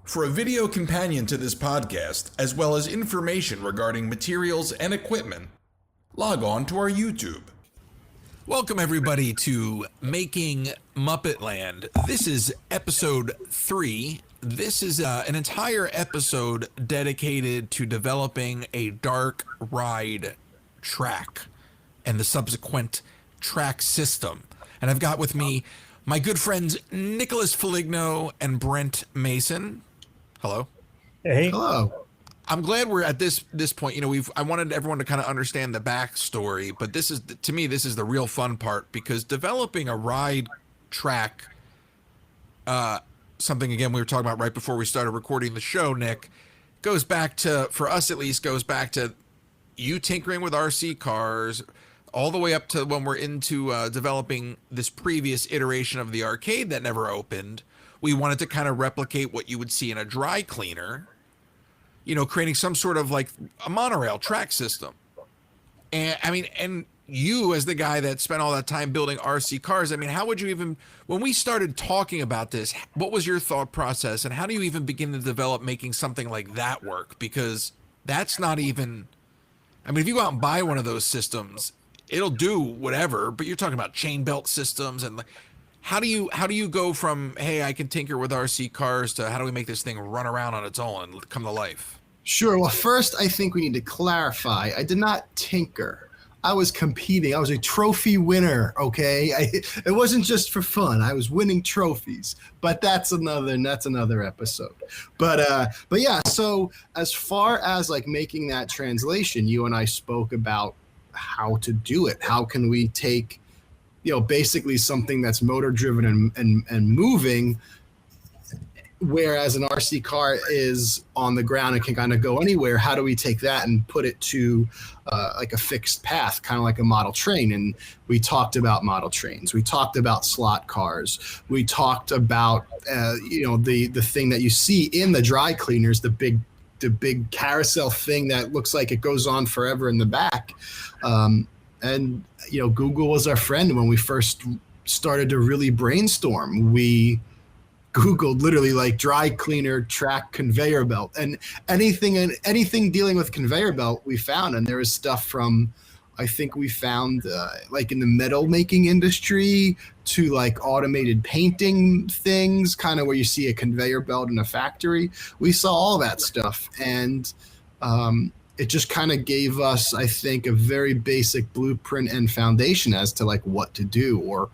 For a video companion to this podcast, as well as information regarding materials and equipment, log on to our YouTube. Welcome everybody to Making Muppetland. This is episode 3. This is an entire episode dedicated to developing a dark ride track and the subsequent track system. And I've got with me my good friends Nicholas Foligno and Brent Mason. Hello. Hey. Hello. I'm glad we're at this point. You know, I wanted everyone to kind of understand the backstory, but this is, to me, this is the real fun part, because developing a ride track, something again we were talking about right before we started recording the show, Nick, goes back to, for us at least, goes back to you tinkering with RC cars, all the way up to when we're into developing this previous iteration of the arcade that never opened. We wanted to kind of replicate what you would see in a dry cleaner, you know, creating some sort of like a monorail track system. And I mean, and you as the guy that spent all that time building RC cars, I mean, how would you even, when we started talking about this, what was your thought process and how do you even begin to develop making something like that work? Because that's not even, I mean, if you go out and buy one of those systems, it'll do whatever, but you're talking about chain belt systems and like, how do you go from, hey, I can tinker with RC cars to how do we make this thing run around on its own and come to life? Sure. Well, first, I think we need to clarify. I did not tinker. I was competing. I was a trophy winner, okay? It wasn't just for fun. I was winning trophies, but that's another episode. But yeah, so as far as like making that translation, you and I spoke about how to do it. How can we take, you know, basically something that's motor driven and moving, whereas an RC car is on the ground and can kind of go anywhere. How do we take that and put it to like a fixed path, kind of like a model train? And we talked about model trains. We talked about slot cars. We talked about, you know, the thing that you see in the dry cleaners, the big carousel thing that looks like it goes on forever in the back. And, you know, Google was our friend when we first started to really brainstorm. We Googled literally like dry cleaner track conveyor belt, and anything dealing with conveyor belt we found. And there was stuff from, I think we found like in the metal making industry to like automated painting things, kind of where you see a conveyor belt in a factory. We saw all that stuff. And, it just kind of gave us, I think, a very basic blueprint and foundation as to like what to do or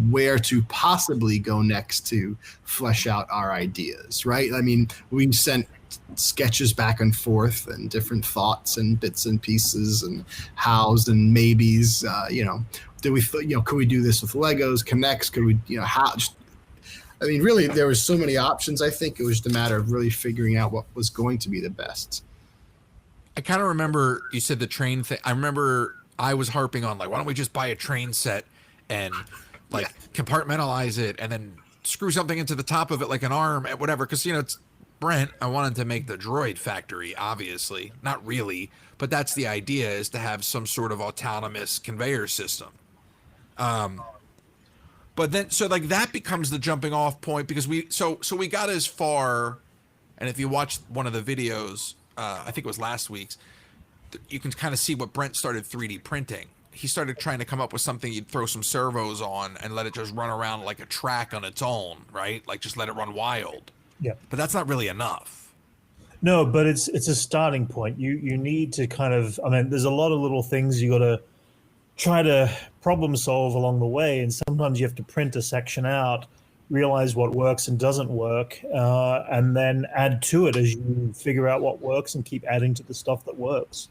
where to possibly go next to flesh out our ideas, right? I mean, we sent sketches back and forth and different thoughts and bits and pieces and hows and maybes. You know, could we do this with Legos, Connects? Could we, you know, how? I mean, really, there was so many options. I think it was just a matter of really figuring out what was going to be the best. I kind of remember you said the train thing. I remember I was harping on like, why don't we just buy a train set and like compartmentalize it and then screw something into the top of it like an arm and whatever. Because, you know, it's Brent. I wanted to make the droid factory, obviously. Not really, but that's the idea, is to have some sort of autonomous conveyor system. But then, so like that becomes the jumping off point, because we got as far, and if you watch one of the videos, I think it was last week's, you can kind of see what Brent started 3D printing. He started trying to come up with something you'd throw some servos on and let it just run around like a track on its own, right? Like just let it run wild. Yeah. But that's not really enough. No, but it's a starting point. You need to kind of, I mean, there's a lot of little things you got to try to problem solve along the way. And sometimes you have to print a section out, realize what works and doesn't work, and then add to it as you figure out what works and keep adding to the stuff that works.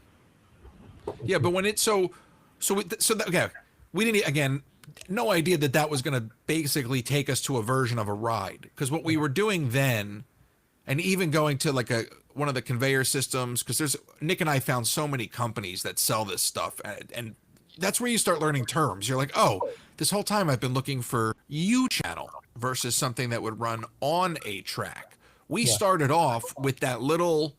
Yeah, but when it's okay, we didn't, again, no idea that was going to basically take us to a version of a ride, because what we were doing then, and even going to like one of the conveyor systems, because Nick and I found so many companies that sell this stuff, and that's where you start learning terms. You're like, oh, this whole time I've been looking for U-channel versus something that would run on a track. We started off with that little,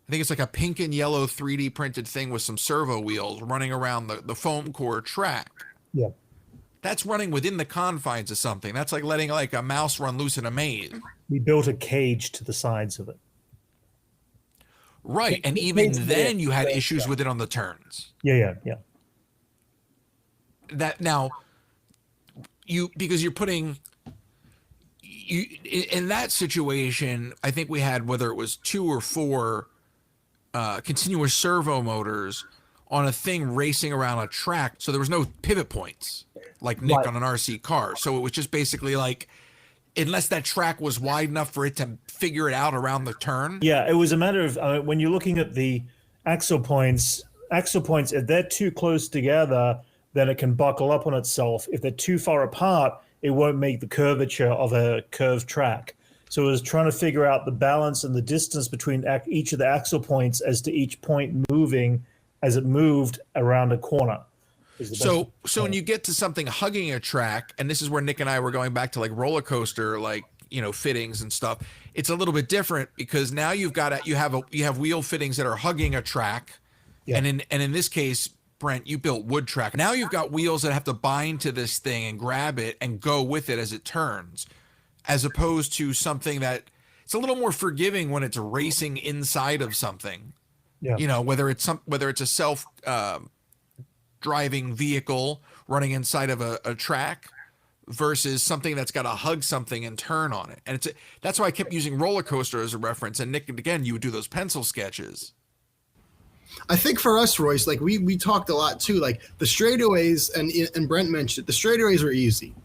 I think it's like a pink and yellow 3D printed thing with some servo wheels running around the foam core track. Yeah. That's running within the confines of something. That's like letting like a mouse run loose in a maze. we built a cage to the sides of it. Right. And even then you had issues with it on the turns. Yeah. That now because you're putting in that situation, I think we had, whether it was 2 or 4 continuous servo motors on a thing racing around a track. So there was no pivot points like Nick on an RC car. So it was just basically like, unless that track was wide enough for it to figure it out around the turn. Yeah, it was a matter of when you're looking at the axle points, if they're too close together, then it can buckle up on itself. If they're too far apart, it won't make the curvature of a curved track. So it was trying to figure out the balance and the distance between each of the axle points as to each point moving as it moved around a corner. So when you get to something hugging a track, and this is where Nick and I were going back to like roller coaster, like, fittings and stuff. It's a little bit different because now you have wheel fittings that are hugging a track. Yeah. And in this case, Brent, you built wood track. Now you've got wheels that have to bind to this thing and grab it and go with it as it turns, as opposed to something that it's a little more forgiving when it's racing inside of something. Yeah. Whether it's a self driving vehicle running inside of a track versus something that's got to hug something and turn on it. And that's why I kept using roller coaster as a reference. And Nick, again, you would do those pencil sketches. I think for us, Royce, like we talked a lot too, like the straightaways, and Brent mentioned it, the straightaways are easy.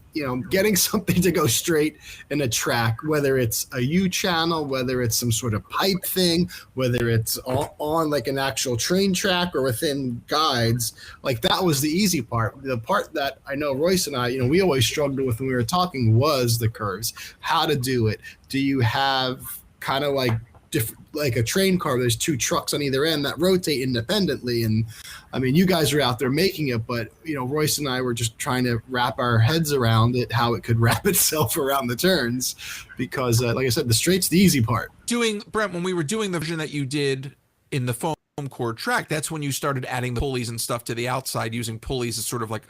Getting something to go straight in a track, whether it's a U channel, whether it's some sort of pipe thing, whether it's on like an actual train track or within guides, like that was the easy part. The part that I know Royce and I, we always struggled with when we were talking was the curves, how to do it. Do you have kind of like like a train car, there's 2 trucks on either end that rotate independently. And I mean, you guys are out there making it, but Royce and I were just trying to wrap our heads around it, how it could wrap itself around the turns, because like I said, the straight's the easy part. Brent, when we were doing the version that you did in the foam core track, that's when you started adding the pulleys and stuff to the outside, using pulleys as sort of like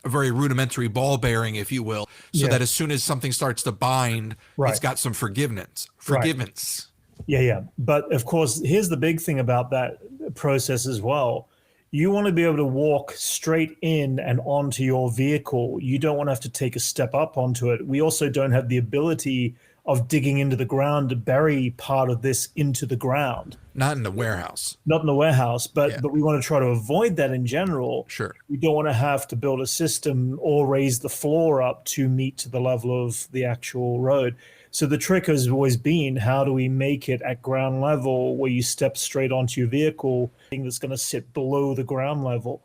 a very rudimentary ball bearing, if you will, so that as soon as something starts to bind, it's got some forgiveness. Right. Yeah. But of course, here's the big thing about that process as well. You want to be able to walk straight in and onto your vehicle. You don't want to have to take a step up onto it. We also don't have the ability of digging into the ground to bury part of this into the ground. Not in the warehouse. But we want to try to avoid that in general. Sure. We don't want to have to build a system or raise the floor up to meet to the level of the actual road. So the trick has always been, how do we make it at ground level where you step straight onto your vehicle, thing that's going to sit below the ground level,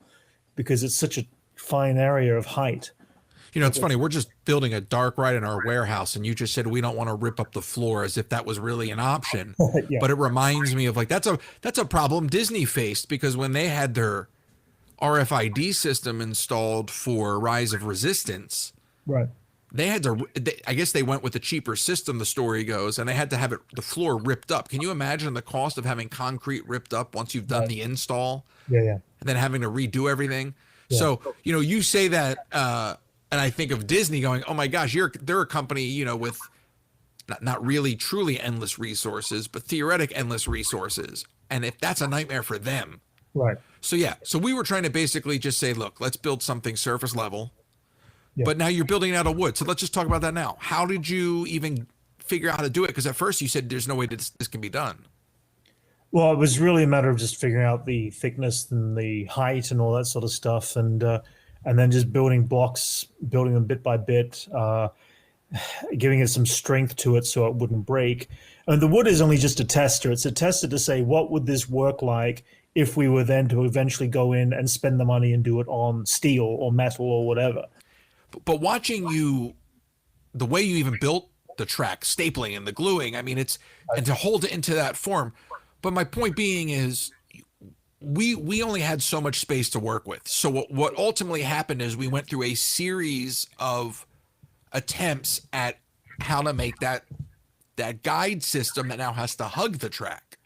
because it's such a fine area of height. It's funny. We're just building a dark ride in our warehouse, and you just said we don't want to rip up the floor, as if that was really an option. Yeah. But it reminds me of like that's a problem Disney faced, because when they had their RFID system installed for Rise of Resistance, right? I guess they went with the cheaper system, the story goes, and they had to have the floor ripped up. Can you imagine the cost of having concrete ripped up once you've done the install? Yeah. And then having to redo everything. Yeah. So, you say that, and I think of Disney going, oh my gosh, they're a company, with not really truly endless resources, but theoretic endless resources. And if that's a nightmare for them. Right. So we were trying to basically just say, look, let's build something surface level. Yeah. But now you're building it out of wood. So let's just talk about that now. How did you even figure out how to do it? Because at first you said there's no way this can be done. Well, it was really a matter of just figuring out the thickness and the height and all that sort of stuff. And then just building blocks, building them bit by bit, giving it some strength to it so it wouldn't break. And the wood is only just a tester. It's a tester to say, what would this work like if we were then to eventually go in and spend the money and do it on steel or metal or whatever. But watching you, the way you even built the track, stapling and the gluing, I mean, and to hold it into that form. But my point being is we only had so much space to work with. So what ultimately happened is we went through a series of attempts at how to make that guide system that now has to hug the track.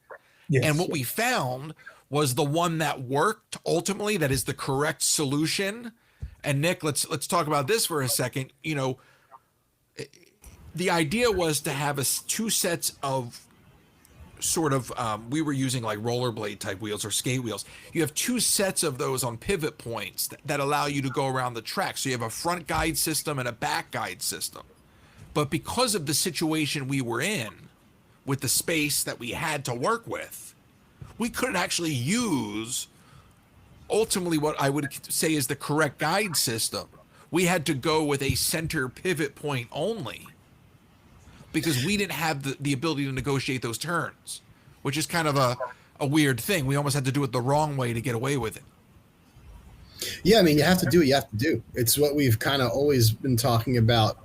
Yes. And what we found was the one that worked ultimately, that is the correct solution. And Nick, let's talk about this for a second. the idea was to have two sets of sort of we were using like rollerblade type wheels or skate wheels. You have two sets of those on pivot points that allow you to go around the track. So you have a front guide system and a back guide system. But because of the situation we were in with the space that we had to work with, we couldn't actually use ultimately what I would say is the correct guide system. We had to go with a center pivot point only, because we didn't have the ability to negotiate those turns, which is kind of a weird thing. We almost had to do it the wrong way to get away with it. Yeah, I mean, you have to do what you have to do. It's what we've kind of always been talking about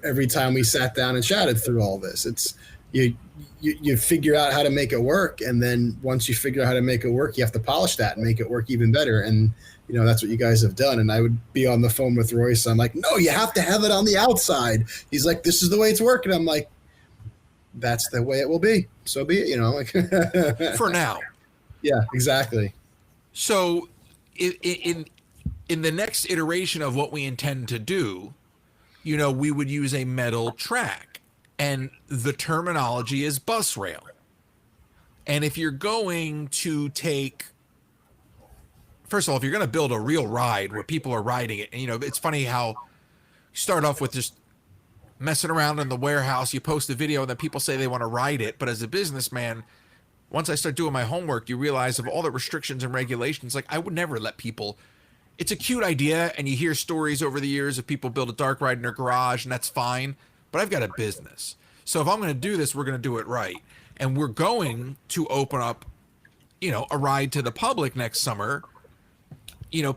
every time we sat down and chatted through all this. It's you figure out how to make it work, and then once you figure out how to make it work, you have to polish that and make it work even better. And that's what you guys have done. And I would be on the phone with Royce. I'm like, no, you have to have it on the outside. He's like, this is the way it's working. I'm like, that's the way it will be. So be it, For now. Yeah, exactly. So in the next iteration of what we intend to do, we would use a metal track, and the terminology is bus rail. And if you're going to take, first of all, if you're going to build a real ride where people are riding it, and it's funny how you start off with just messing around in the warehouse, you post a video, and then people say they want to ride it. But as a businessman, once I start doing my homework, you realize of all the restrictions and regulations, like I would never let people, it's a cute idea, and you hear stories over the years of people build a dark ride in their garage, and that's fine, but I've got a business. So if I'm going to do this, we're going to do it right. And we're going to open up, a ride to the public next summer,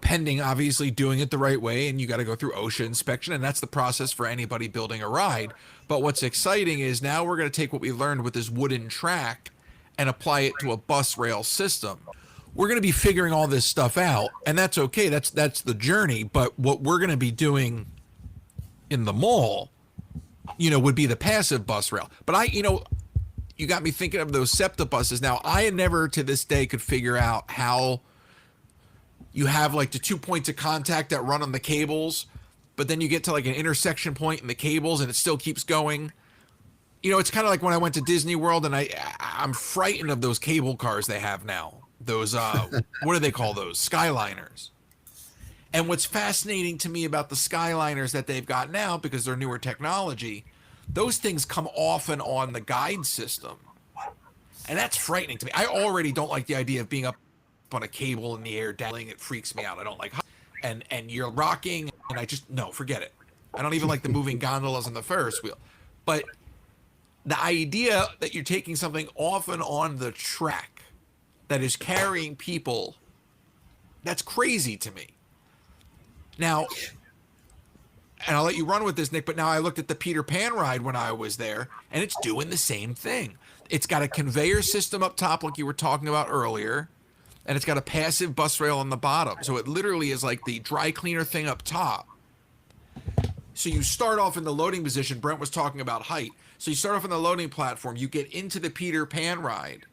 pending obviously doing it the right way, and you got to go through OSHA inspection, and that's the process for anybody building a ride. But what's exciting is now we're going to take what we learned with this wooden track and apply it to a bus rail system. We're going to be figuring all this stuff out, and that's okay. That's the journey. But what we're going to be doing in the mall, would be the passive bus rail. But you got me thinking of those SEPTA buses. Now, I never to this day could figure out how you have like the 2 points of contact that run on the cables, but then you get to like an intersection point in the cables and it still keeps going. It's kind of like when I went to Disney World, and I'm frightened of those cable cars they have now. Those, what do they call those? Skyliners. And what's fascinating to me about the Skyliners that they've got now, because they're newer technology, those things come off and on the guide system. And that's frightening to me. I already don't like the idea of being up on a cable in the air dangling. It freaks me out. I don't like and you're rocking, and no, forget it. I don't even like the moving gondolas on the Ferris wheel. But the idea that you're taking something off and on the track that is carrying people, that's crazy to me. Now, and I'll let you run with this, Nick, but now I looked at the Peter Pan ride when I was there, and it's doing the same thing. It's got a conveyor system up top like you were talking about earlier, and it's got a passive bus rail on the bottom. So it literally is like the dry cleaner thing up top. So you start off in the loading position. Brent was talking about height. So you start off on the loading platform, you get into the Peter Pan ride,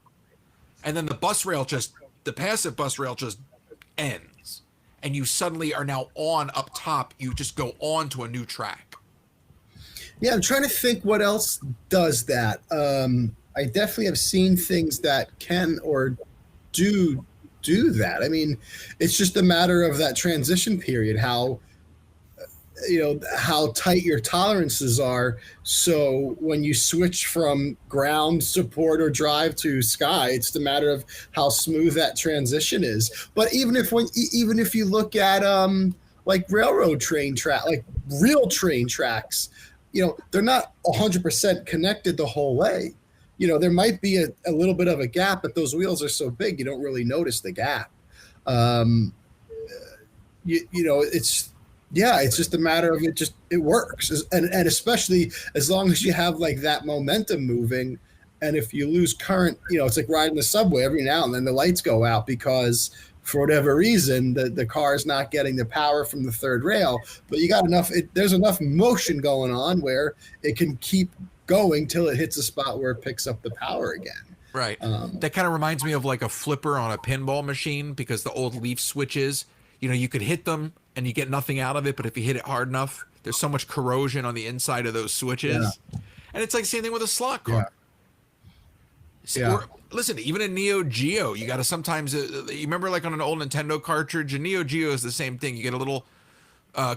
and then the passive bus rail just ends. And you suddenly are now on up top. You just go on to a new track. Yeah, I'm trying to think what else does that. I definitely have seen things that can or do that. I mean, it's just a matter of that transition period, how tight your tolerances are. So when you switch from ground support or drive to sky, it's the matter of how smooth that transition is. But even if you look at like railroad train track, like real train tracks, they're not 100% connected the whole way. There might be a little bit of a gap, but those wheels are so big you don't really notice the gap. It's just a matter of it works. And especially as long as you have like that momentum moving. And if you lose current, it's like riding the subway. Every now and then the lights go out because for whatever reason, the car is not getting the power from the third rail, but you got there's enough motion going on where it can keep going till it hits a spot where it picks up the power again. Right. That kind of reminds me of like a flipper on a pinball machine, because the old leaf switches, you could hit them and you get nothing out of it, but if you hit it hard enough, there's so much corrosion on the inside of those switches. And it's like the same thing with a slot car. Or, listen, even a Neo Geo, you got to sometimes, you remember like on an old Nintendo cartridge, a Neo Geo is the same thing. You get a little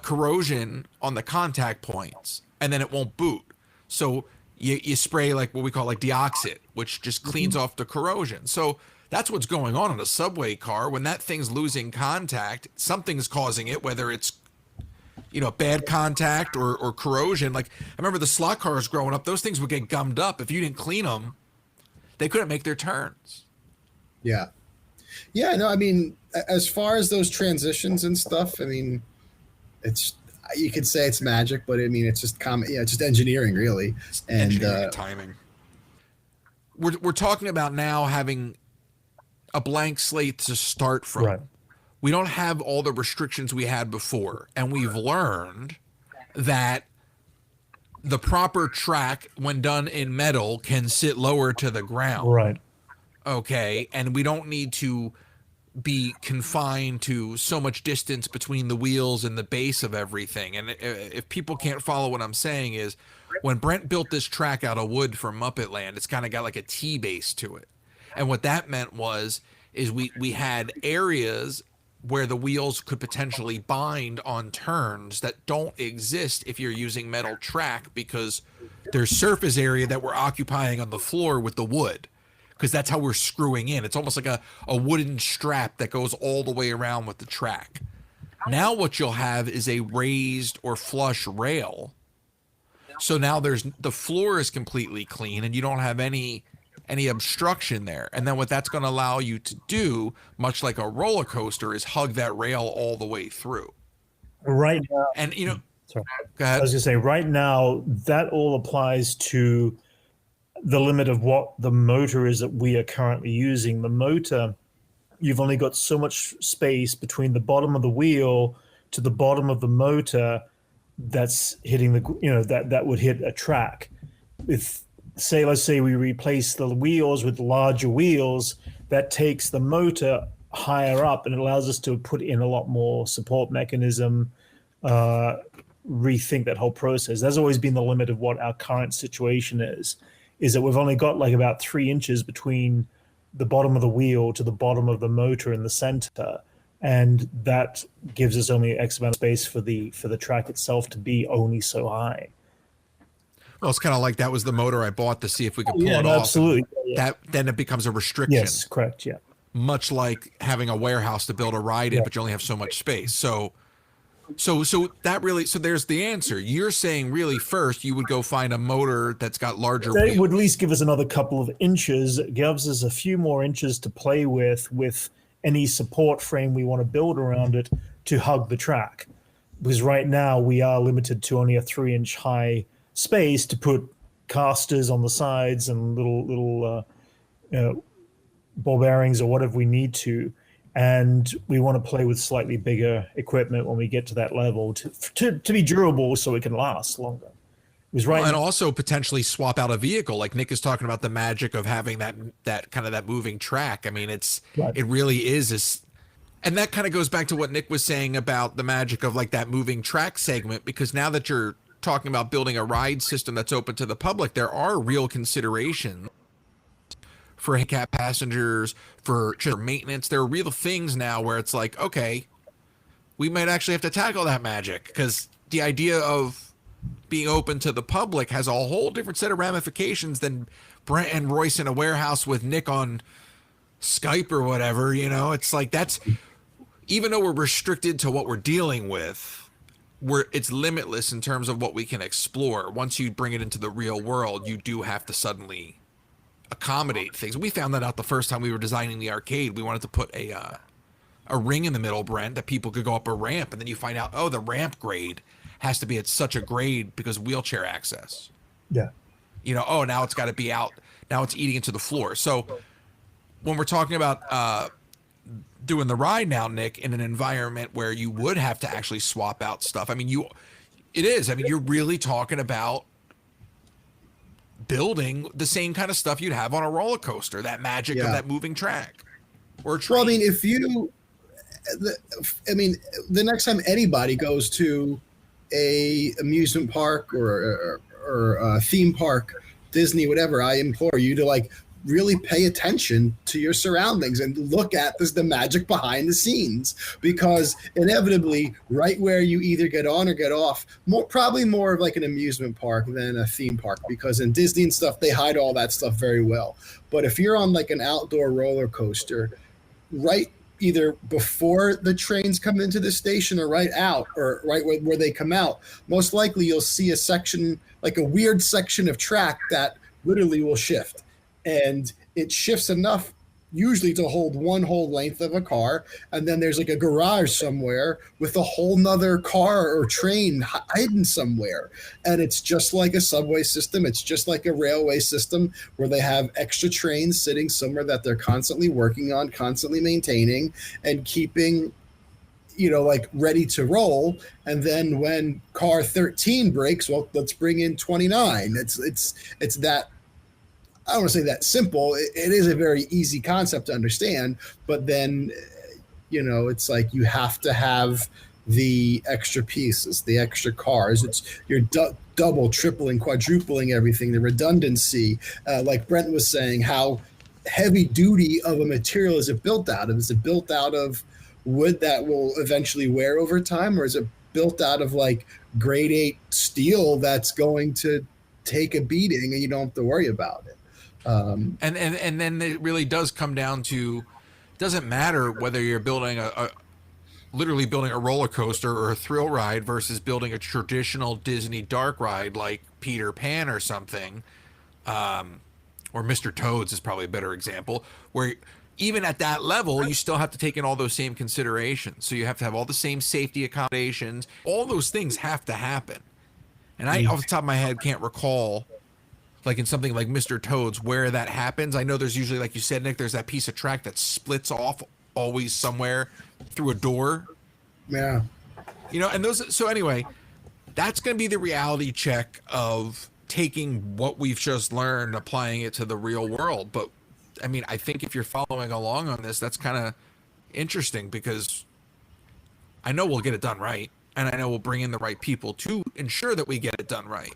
corrosion on the contact points, and then it won't boot. So you spray like what we call like deoxit, which just cleans off the corrosion. So that's what's going on in a subway car. When that thing's losing contact, something's causing it, whether it's, you know, bad contact or corrosion. Like I remember the slot cars growing up, those things would get gummed up. If you didn't clean them, they couldn't make their turns. Yeah. No, I mean, as far as those transitions and stuff, I mean, it's, you could say it's magic, but I mean, it's just it's just engineering, really. And timing. We're talking about now having a blank slate to start from. Right. We don't have all the restrictions we had before, and we've learned that the proper track, when done in metal, can sit lower to the ground. Right. Okay, and we don't need to be confined to so much distance between the wheels and the base of everything. And if people can't follow what I'm saying, is when Brent built this track out of wood for Muppetland, it's kind of got like a T base to it. And what that meant is we had areas where the wheels could potentially bind on turns that don't exist if you're using metal track, because there's surface area that we're occupying on the floor with the wood, because that's how we're screwing in. It's almost like a wooden strap that goes all the way around with the track. Now what you'll have is a raised or flush rail. So now the floor is completely clean and you don't have any obstruction there. And then what that's going to allow you to do, much like a roller coaster, is hug that rail all the way through. Right now, and you know, sorry, go ahead. I was going to say, right now, that all applies to the limit of what the motor is that we are currently using. The motor, you've only got so much space between the bottom of the wheel to the bottom of the motor that's hitting that would hit a track. Let's say we replace the wheels with larger wheels, that takes the motor higher up and it allows us to put in a lot more support mechanism, rethink that whole process. That's always been the limit of what our current situation is that we've only got like about 3 inches between the bottom of the wheel to the bottom of the motor in the center. And that gives us only X amount of space for the track itself to be only so high. Well, it's kind of like that was the motor I bought to see if we could pull it off. Absolutely. Then it becomes a restriction. Yes, correct. Yeah. Much like having a warehouse to build a ride in, but you only have so much space. So there's the answer. You're saying really first you would go find a motor that's got larger wheels. It would at least give us another couple of inches. It gives us a few more inches to play with any support frame we want to build around it to hug the track. Because right now we are limited to only a 3-inch high space to put casters on the sides and little ball bearings or whatever we need to. And we want to play with slightly bigger equipment when we get to that level to be durable so it can last longer. And also potentially swap out a vehicle, like Nick is talking about the magic of having that kind of that moving track. I mean, it really is and that kind of goes back to what Nick was saying about the magic of like that moving track segment, because now that you're talking about building a ride system that's open to the public, there are real considerations for handicap passengers, for maintenance. There are real things now where it's like, okay, we might actually have to tackle that magic, because the idea of being open to the public has a whole different set of ramifications than Brent and Royce in a warehouse with Nick on Skype or whatever. You know, it's like, that's, even though we're restricted to what we're dealing with, it's limitless in terms of what we can explore. Once you bring it into the real world, you do have to suddenly accommodate things. We found that out the first time we were designing the arcade. We wanted to put a ring in the middle, Brent, that people could go up a ramp, and then you find out, oh, the ramp grade has to be at such a grade because wheelchair access. Yeah. You know, oh, now it's got to be out. Now it's eating into the floor. So when we're talking about doing the ride now, Nick, in an environment where you would have to actually swap out stuff, I mean, you're really talking about building the same kind of stuff you'd have on a roller coaster, that magic of that moving track or a train. Well, I mean, I mean, the next time anybody goes to a amusement park or a theme park, Disney, whatever, I implore you to like really pay attention to your surroundings and look at the magic behind the scenes, because inevitably right where you either get on or get off, probably more of like an amusement park than a theme park, because in Disney and stuff they hide all that stuff very well. But if you're on like an outdoor roller coaster, right either before the trains come into the station or right out or right where they come out, most likely you'll see a section, like a weird section of track that literally will shift, and it shifts enough usually to hold one whole length of a car, and then there's like a garage somewhere with a whole nother car or train hidden somewhere. And it's just like a subway system, it's just like a railway system where they have extra trains sitting somewhere that they're constantly working on, constantly maintaining and keeping, you know, like ready to roll. And then when car 13 breaks, well, let's bring in 29. It's that, I don't want to say that simple. It is a very easy concept to understand, but then, you know, it's like you have to have the extra pieces, the extra cars. You're double, tripling, quadrupling everything. The redundancy, like Brent was saying, how heavy duty of a material is it built out of? Is it built out of wood that will eventually wear over time, or is it built out of like grade 8 steel that's going to take a beating and you don't have to worry about it? And then it really does come down to, doesn't matter whether you're building literally building a roller coaster or a thrill ride versus building a traditional Disney dark ride like Peter Pan or something, or Mr. Toad's is probably a better example, where even at that level, you still have to take in all those same considerations. So you have to have all the same safety accommodations. All those things have to happen. And I, off the top of my head, can't recall, like in something like Mr. Toad's, where that happens. I know there's usually, like you said, Nick, there's that piece of track that splits off always somewhere through a door. Yeah. You know, and those, so anyway, that's going to be the reality check of taking what we've just learned, applying it to the real world. But I mean, I think if you're following along on this, that's kind of interesting, because I know we'll get it done right. And I know we'll bring in the right people to ensure that we get it done right.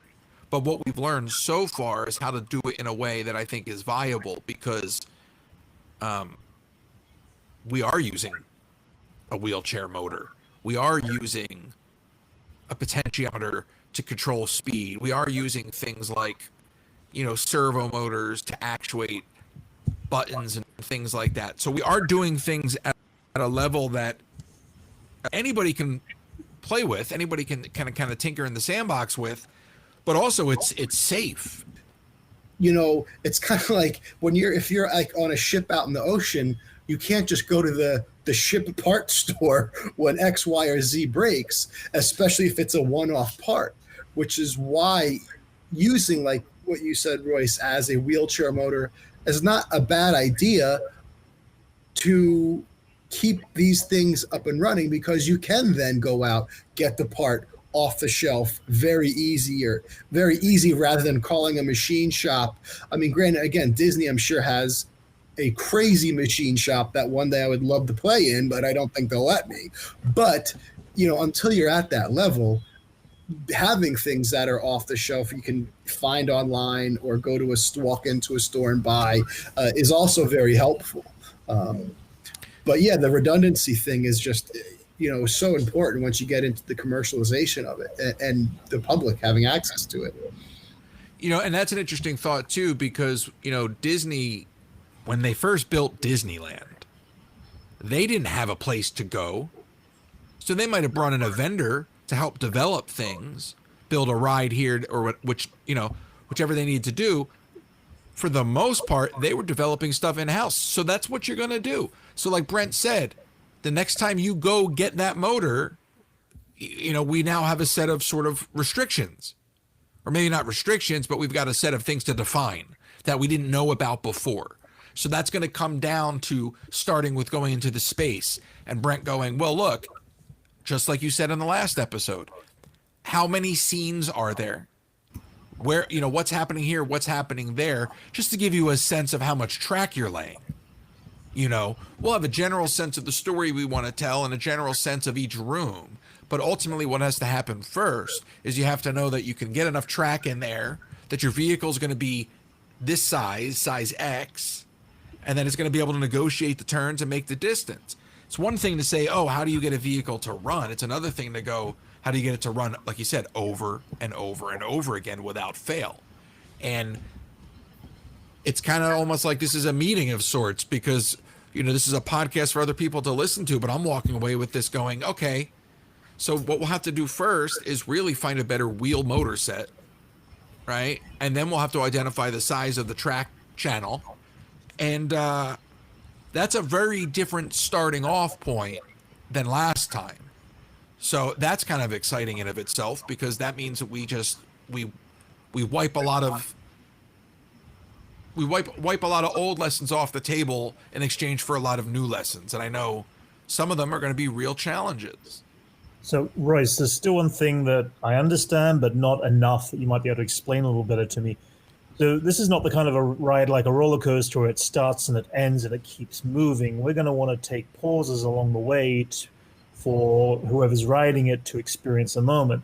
But what we've learned so far is how to do it in a way that I think is viable, because we are using a wheelchair motor. We are using a potentiometer to control speed. We are using things like, you know, servo motors to actuate buttons and things like that. So we are doing things at a level that anybody can play with, anybody can kind of tinker in the sandbox with. But also it's safe. You know, it's kind of like if you're like on a ship out in the ocean, you can't just go to the ship part store when X, Y, or Z breaks, especially if it's a one-off part, which is why using, like what you said, Royce, as a wheelchair motor is not a bad idea to keep these things up and running, because you can then go out, get the part off the shelf very easy rather than calling a machine shop. I mean, granted, again, Disney, I'm sure, has a crazy machine shop that one day I would love to play in, but I don't think they'll let me. But, you know, until you're at that level, having things that are off the shelf you can find online or go to walk into a store and buy is also very helpful. But yeah, the redundancy thing is just, you know, so important once you get into the commercialization of it and the public having access to it. You know, and that's an interesting thought too, because, you know, Disney, when they first built Disneyland, they didn't have a place to go. So they might have brought in a vendor to help develop things, build a ride here, or whichever they need to do. For the most part, they were developing stuff in-house. So that's what you're going to do. So like Brent said, the next time you go get that motor, you know, we now have a set of sort of restrictions, or maybe not restrictions, but we've got a set of things to define that we didn't know about before. So that's going to come down to starting with going into the space and Brent going, well, look, just like you said in the last episode, how many scenes are there? Where, you know, what's happening here, what's happening there, just to give you a sense of how much track you're laying. You know, we'll have a general sense of the story we want to tell and a general sense of each room. But ultimately, what has to happen first is you have to know that you can get enough track in there, that your vehicle is going to be this size X, and then it's going to be able to negotiate the turns and make the distance. It's one thing to say, oh, how do you get a vehicle to run? It's another thing to go, how do you get it to run, like you said, over and over and over again without fail? And it's kind of almost like this is a meeting of sorts, because, you know, this is a podcast for other people to listen to, but I'm walking away with this going, okay, so what we'll have to do first is really find a better wheel motor set, right? And then we'll have to identify the size of the track channel. And that's a very different starting off point than last time. So that's kind of exciting in of itself, because that means that we wipe a lot of wipe a lot of old lessons off the table in exchange for a lot of new lessons. And I know some of them are going to be real challenges. So, Royce, there's still one thing that I understand, but not enough that you might be able to explain a little better to me. So this is not the kind of a ride like a roller coaster where it starts and it ends and it keeps moving. We're going to want to take pauses along the way for whoever's riding it to experience a moment.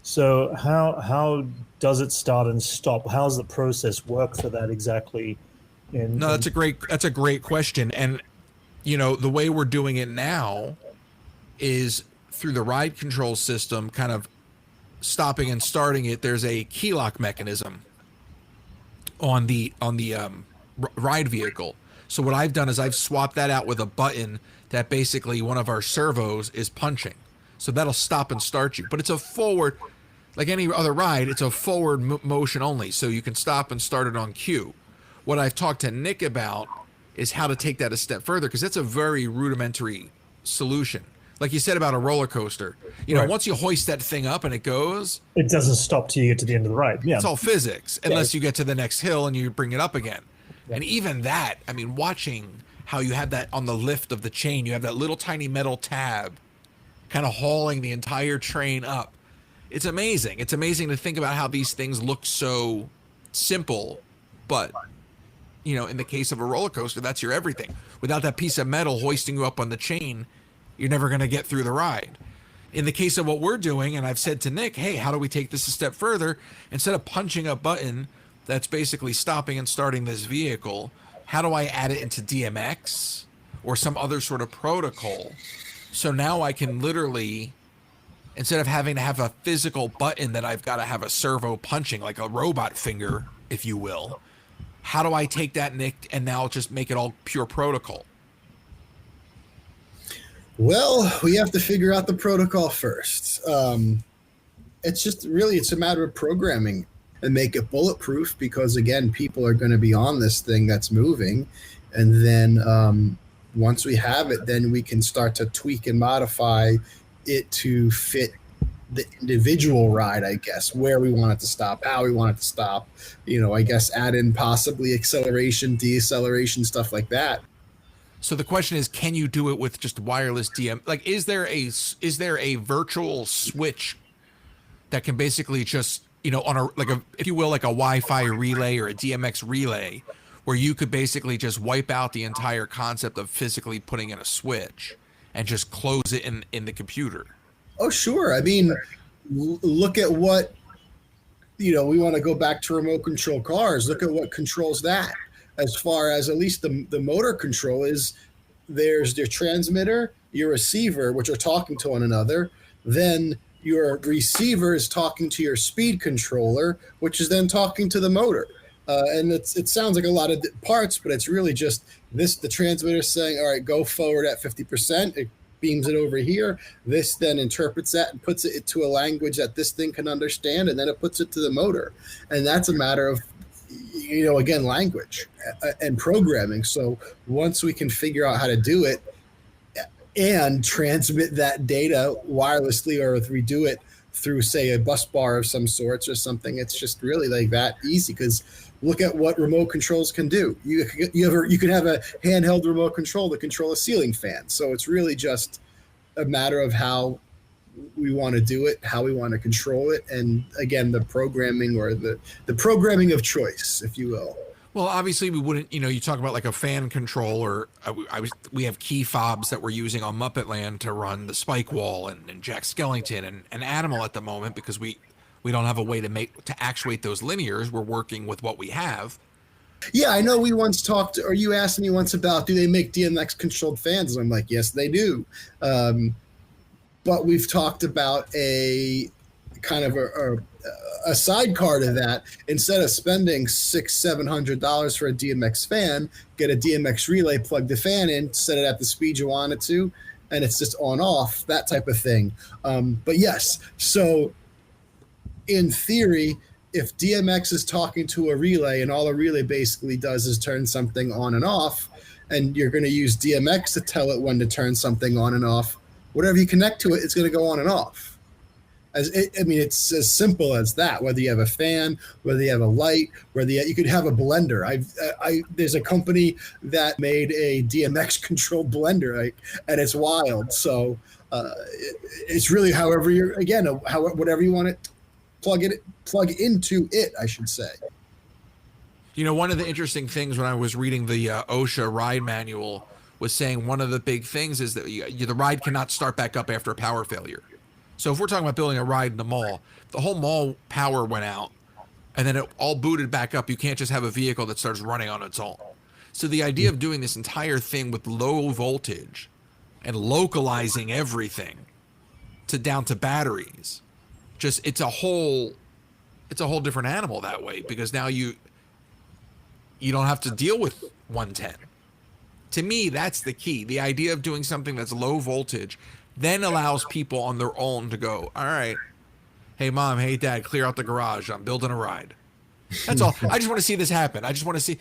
So how does it start and stop? How does the process work for that exactly? No, that's a great question. And, you know, the way we're doing it now is through the ride control system, kind of stopping and starting it. There's a key lock mechanism on the ride vehicle. So what I've done is I've swapped that out with a button that basically one of our servos is punching. So that'll stop and start you. But it's a forward, like any other ride, it's a forward motion only. So you can stop and start it on cue. What I've talked to Nick about is how to take that a step further, because that's a very rudimentary solution. Like you said about a roller coaster, you know, Right. once you hoist that thing up and it goes, it doesn't stop till you get to the end of the ride. Yeah. it's all physics, unless you get to the next hill and you bring it up again. And even that, I mean, watching how you have that on the lift of the chain, you have that little tiny metal tab kind of hauling the entire train up. It's amazing. It's amazing to think about how these things look so simple, but, you know, in the case of a roller coaster, that's your everything. Without that piece of metal hoisting you up on the chain, you're never going to get through the ride. In the case of what we're doing, and I've said to Nick, hey, how do we take this a step further? Instead of punching a button that's basically stopping and starting this vehicle, how do I add it into DMX or some other sort of protocol? So now I can literally, instead of having to have a physical button that I've got to have a servo punching, like a robot finger, if you will, how do I take that, Nick, and now just make it all pure protocol? Well, we have to figure out the protocol first. It's a matter of programming and make it bulletproof, because again, people are going to be on this thing that's moving. And then once we have it, then we can start to tweak and modify it to fit the individual ride, I guess, where we want it to stop, how we want it to stop, you know, I guess add in possibly acceleration, deceleration, stuff like that. So the question is, can you do it with just wireless DM? Like, is there a virtual switch that can basically just, you know, on if you will, like a Wi-Fi relay or a DMX relay, where you could basically just wipe out the entire concept of physically putting in a switch and just close it in the computer? Oh, sure. I mean, look at what, you know, we want to go back to remote control cars. Look at what controls that. As far as at least the motor control is, there's your transmitter, your receiver, which are talking to one another. Then your receiver is talking to your speed controller, which is then talking to the motor. And it sounds like a lot of parts, but it's really just this, the transmitter saying, all right, go forward at 50%. It beams it over here. This then interprets that and puts it into a language that this thing can understand, and then it puts it to the motor. And that's a matter of, you know, again, language and programming. So once we can figure out how to do it and transmit that data wirelessly, or if we do it through, say, a bus bar of some sorts or something, it's just really like that easy. Because look at what remote controls can do. You can have a handheld remote control to control a ceiling fan. So it's really just a matter of how we want to do it, how we want to control it, and again, the programming, or the programming of choice, if you will. Well, obviously we wouldn't, you talk about like a fan control or we have key fobs that we're using on Muppetland to run the Spike Wall and Jack Skellington and Animal at the moment because we don't have a way to actuate those linears. We're working with what we have. Yeah, I know we once talked, or you asked me once about, do they make DMX controlled fans? And I'm like, yes, they do. But we've talked about a kind of a sidecar to that. Instead of spending $600-700 for a DMX fan, get a DMX relay, plug the fan in, set it at the speed you want it to, and it's just on off, that type of thing. But yes, so in theory, if DMX is talking to a relay and all a relay basically does is turn something on and off, and you're going to use DMX to tell it when to turn something on and off, whatever you connect to it, it's going to go on and off. It's as simple as that. Whether you have a fan, whether you have a light, whether you could have a blender. There's a company that made a DMX controlled blender, and it's wild. So it's really whatever you want it, plug into it, I should say. One of the interesting things when I was reading the OSHA ride manual was saying one of the big things is that the ride cannot start back up after a power failure. So if we're talking about building a ride in the mall, the whole mall power went out and then it all booted back up. You can't just have a vehicle that starts running on its own. So the idea of doing this entire thing with low voltage and localizing everything down to batteries, it's a whole different animal that way, because now you don't have to deal with 110. To me, that's the key. The idea of doing something that's low voltage then allows people on their own to go, all right, hey, Mom, hey, Dad, clear out the garage. I'm building a ride. That's all. I just want to see this happen. I just want to see,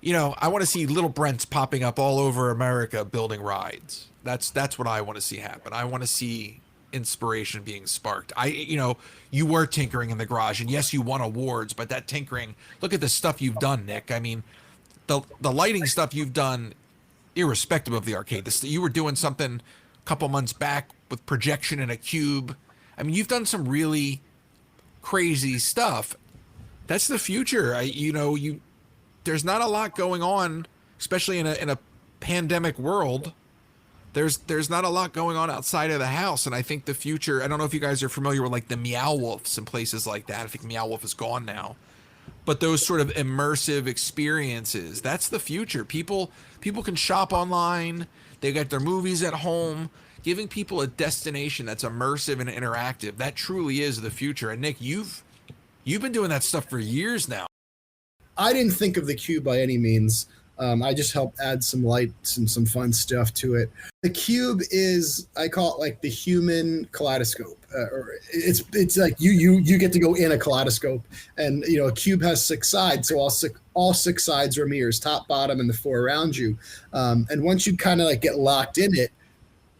I want to see little Brents popping up all over America building rides. That's what I want to see happen. I want to see inspiration being sparked. You were tinkering in the garage, and yes, you won awards, but that tinkering, look at the stuff you've done, Nick. I mean, the lighting stuff you've done, irrespective of the arcade, you were doing something couple months back with projection in a cube. I mean, you've done some really crazy stuff. That's the future. There's not a lot going on, especially in a pandemic world. There's not a lot going on outside of the house, and I think the future. I don't know if you guys are familiar with like the Meow Wolves and places like that. I think Meow Wolf is gone now, but those sort of immersive experiences. That's the future. People can shop online. They got their movies at home, giving people a destination that's immersive and interactive. That truly is the future. And Nick, you've been doing that stuff for years now. I didn't think of the cube by any means. I just helped add some lights and some fun stuff to it. The cube is, I call it like the human kaleidoscope. It's like you get to go in a kaleidoscope, and a cube has 6 sides, so all 6 sides are mirrors, top, bottom, and the 4 around you. And once you kind of like get locked in it,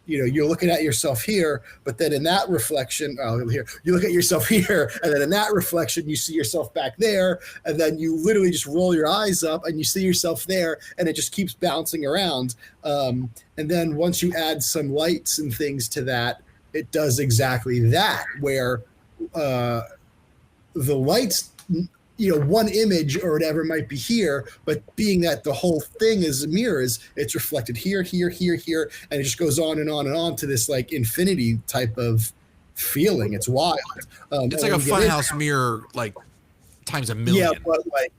you're looking at yourself here, but then in that reflection, here, you look at yourself here, and then in that reflection, you see yourself back there, and then you literally just roll your eyes up and you see yourself there, and it just keeps bouncing around. And then once you add some lights and things to that, it does exactly that, where the lights, one image or whatever might be here, but being that the whole thing is mirrors, it's reflected here, here, here, here, and it just goes on and on and on to this like infinity type of feeling. It's wild. It's like a funhouse mirror, like times a million.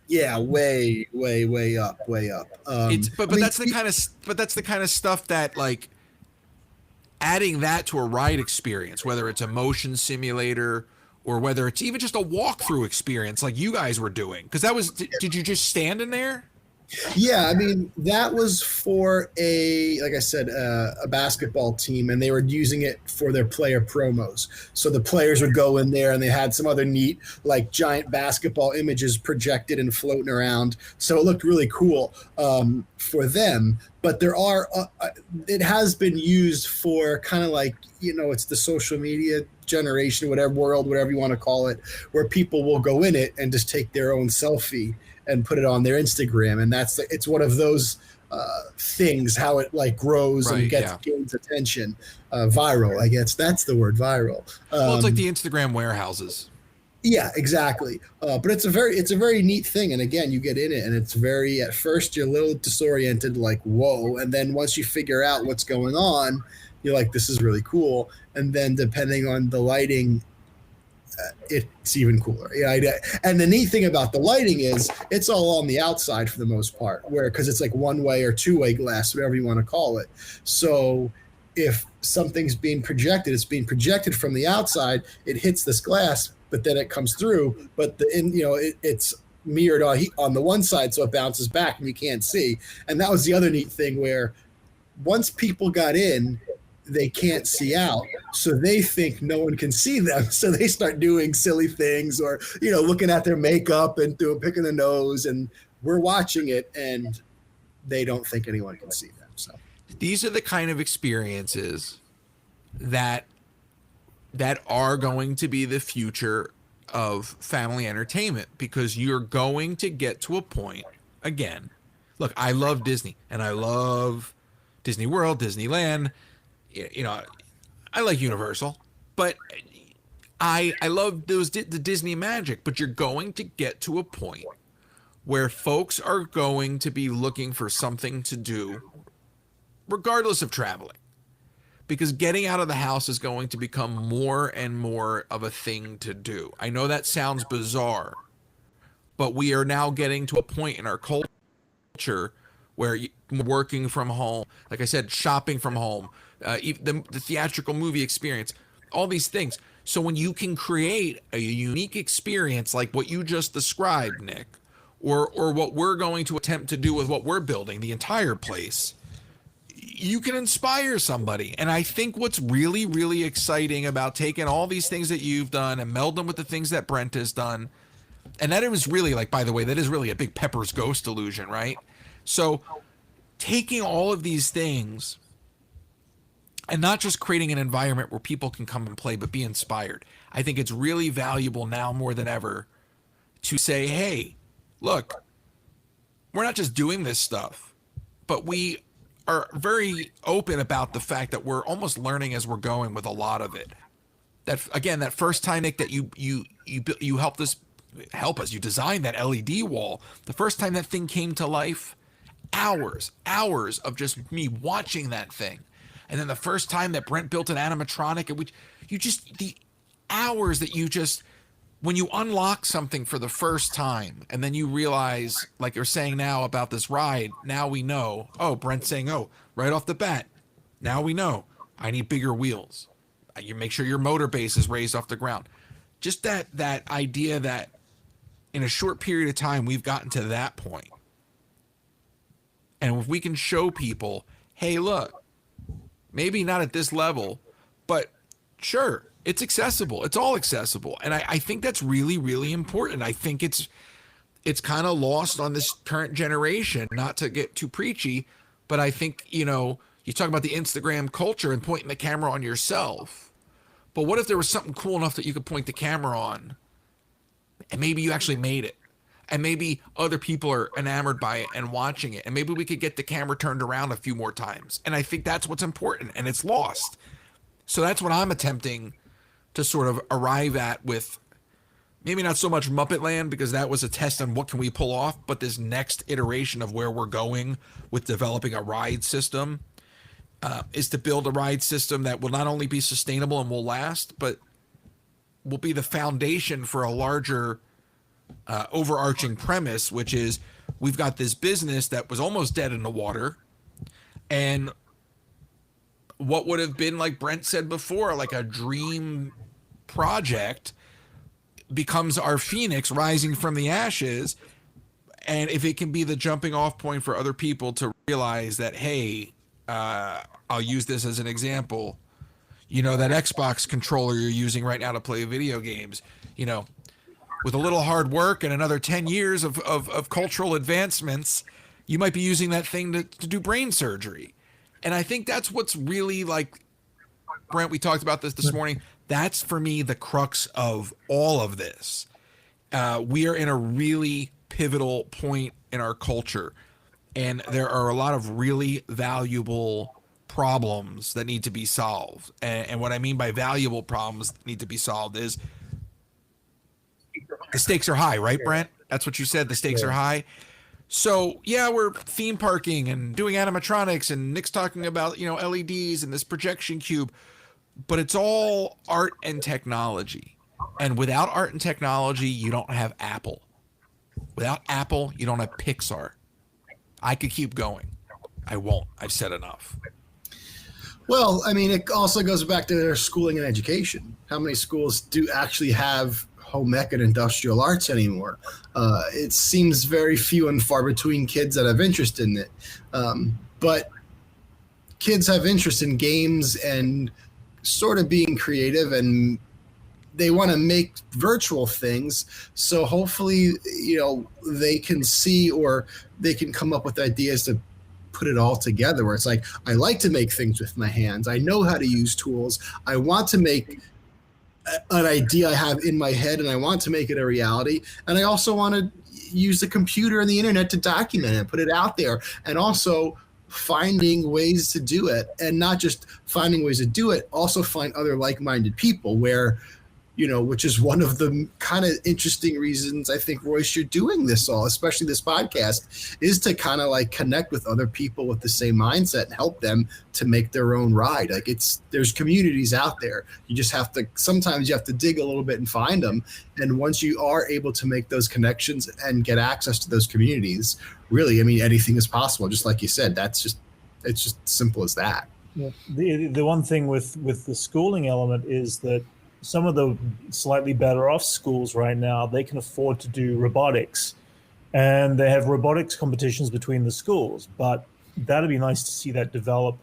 Yeah, but way, way, way up. That's the kind of stuff that like adding that to a ride experience, whether it's a motion simulator or whether it's even just a walkthrough experience like you guys were doing. Because that was, did you just stand in there? Yeah, I mean, that was for like I said, a basketball team, and they were using it for their player promos. So the players would go in there, and they had some other neat, like giant basketball images projected and floating around. So it looked really cool for them. But there are, it has been used for kind of like, it's the social media generation, whatever you want to call it, where people will go in it and just take their own selfie and put it on their Instagram. And it's one of those things, how it like grows and gains attention. Viral, I guess that's the word, viral. Well, it's like the Instagram warehouses. Yeah, exactly. But it's a very neat thing. And again, you get in it, and it's very, at first you're a little disoriented, like whoa, and then once you figure out what's going on, you're like, this is really cool. And then depending on the lighting, it's even cooler. And the neat thing about the lighting is it's all on the outside for the most part, where because it's like one way or two way glass, whatever you want to call it. So if something's being projected, it's being projected from the outside. It hits this glass, but then it comes through. But it's mirrored on the one side, so it bounces back and you can't see. And that was the other neat thing, where once people got in, they can't see out, so they think no one can see them, so they start doing silly things, or looking at their makeup and picking the nose, and we're watching it and they don't think anyone can see them. So these are the kind of experiences that are going to be the future of family entertainment, because you're going to get to a point, again, look, I love Disney and I love Disney World, Disneyland. I like Universal, but I love the Disney magic. But you're going to get to a point where folks are going to be looking for something to do, regardless of traveling, because getting out of the house is going to become more and more of a thing to do. I know that sounds bizarre, but we are now getting to a point in our culture where working from home, like I said, shopping from home, the theatrical movie experience, all these things. So when you can create a unique experience like what you just described, Nick, or what we're going to attempt to do with what we're building, the entire place, you can inspire somebody. And I think what's really, really exciting about taking all these things that you've done and meld them with the things that Brent has done, and that is really, like, by the way, that is really a big Pepper's Ghost illusion, right? So taking all of these things and not just creating an environment where people can come and play, but be inspired. I think it's really valuable now more than ever to say, hey, look, we're not just doing this stuff, but we are very open about the fact that we're almost learning as we're going with a lot of it. That, again, that first time, Nick, that you helped us, you designed that LED wall. The first time that thing came to life, hours of just me watching that thing. And then the first time that Brent built an animatronic, and the hours that you just, when you unlock something for the first time, and then you realize, like you're saying now about this ride, now we know, Brent's saying, right off the bat, now we know I need bigger wheels. You make sure your motor base is raised off the ground. Just that idea that in a short period of time, we've gotten to that point. And if we can show people, hey, look, maybe not at this level, but sure, it's accessible. It's all accessible. And I think that's really, really important. I think it's kind of lost on this current generation, not to get too preachy, but I think, you talk about the Instagram culture and pointing the camera on yourself. But what if there was something cool enough that you could point the camera on and maybe you actually made it? And maybe other people are enamored by it and watching it. And maybe we could get the camera turned around a few more times. And I think that's what's important, and it's lost. So that's what I'm attempting to sort of arrive at with maybe not so much Muppetland, because that was a test on what can we pull off, but this next iteration of where we're going with developing a ride system is to build a ride system that will not only be sustainable and will last, but will be the foundation for a larger overarching premise, which is we've got this business that was almost dead in the water, and what would have been, like Brent said before, like a dream project becomes our phoenix rising from the ashes. And if it can be the jumping off point for other people to realize that, hey, I'll use this as an example, that Xbox controller you're using right now to play video games, with a little hard work and another 10 years of cultural advancements, you might be using that thing to do brain surgery. And I think that's what's really, like, Brent, we talked about this morning. That's, for me, the crux of all of this. We are in a really pivotal point in our culture, and there are a lot of really valuable problems that need to be solved. And what I mean by valuable problems that need to be solved is the stakes are high, right, Brent? That's what you said. The stakes are high. So yeah, we're theme parking and doing animatronics, and Nick's talking about, you know, LEDs and this projection cube, but it's all art and technology. And without art and technology, you don't have Apple. Without Apple, you don't have Pixar. I could keep going. I won't. I've said enough. Well, I mean, it also goes back to their schooling and education. How many schools do actually have home ec and industrial arts anymore? It seems very few and far between kids that have interest in it. But kids have interest in games and sort of being creative, and they want to make virtual things. So hopefully, you know, they can see, or they can come up with ideas to put it all together, where it's like, I like to make things with my hands. I know how to use tools. I want to make an idea I have in my head, and I want to make it a reality. And I also want to use the computer and the internet to document it, put it out there, and also finding ways to do it. And not just finding ways to do it, also find other like-minded people, where, you know, which is one of the kind of interesting reasons I think, Royce, you're doing this all, especially this podcast, is to kind of like connect with other people with the same mindset and help them to make their own ride. Like, there's communities out there. You just have to, sometimes you have to dig a little bit and find them. And once you are able to make those connections and get access to those communities, really, I mean, anything is possible. Just like you said, it's just simple as that. Yeah. The one thing with the schooling element is that some of the slightly better off schools right now, they can afford to do robotics, and they have robotics competitions between the schools. But that'd be nice to see that develop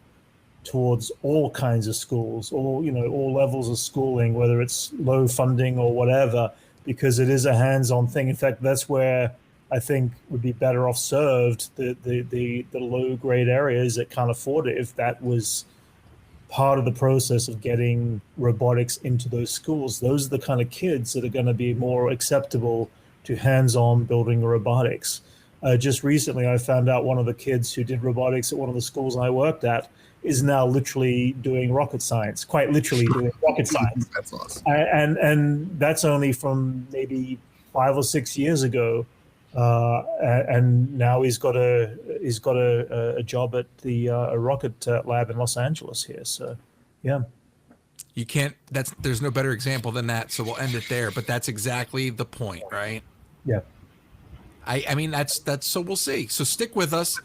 towards all kinds of schools, all levels of schooling, whether it's low funding or whatever, because it is a hands-on thing. In fact, that's where I think would be better off served the low grade areas that can't afford it, if that was part of the process of getting robotics into those schools. Those are the kind of kids that are going to be more acceptable to hands-on building robotics. Just recently, I found out one of the kids who did robotics at one of the schools I worked at is now literally doing rocket science, quite literally doing rocket science. That's awesome. And that's only from maybe 5 or 6 years ago. And now he's got a job at the a rocket lab in Los Angeles here. So, yeah. You can't. There's no better example than that. So we'll end it there. But that's exactly the point, right? Yeah. I mean, that's. So we'll see. So stick with us.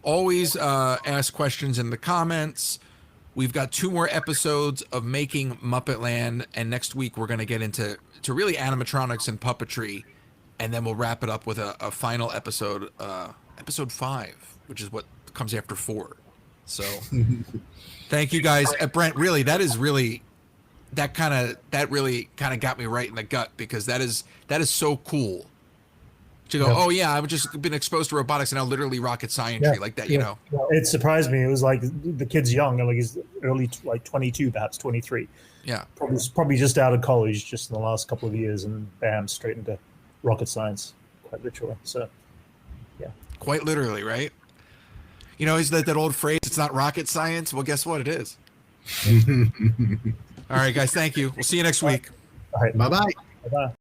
Always ask questions in the comments. We've got 2 more episodes of Making Muppetland, and next week we're going to get into really animatronics and puppetry. And then we'll wrap it up with a final episode, episode 5, which is what comes after 4. So thank you guys. Brent, really, that really kind of got me right in the gut, because that is so cool to go, oh yeah, I've just been exposed to robotics and now literally rocket science like that, you know. It surprised me. It was like the kid's young, like he's early, like 22, perhaps 23. Yeah. Probably just out of college, just in the last couple of years, and bam, straight into rocket science, quite literally. So, yeah. Quite literally, right? You know, is that old phrase, it's not rocket science? Well, guess what? It is. All right, guys, thank you. We'll see you next week. All right. Bye-bye. Bye-bye.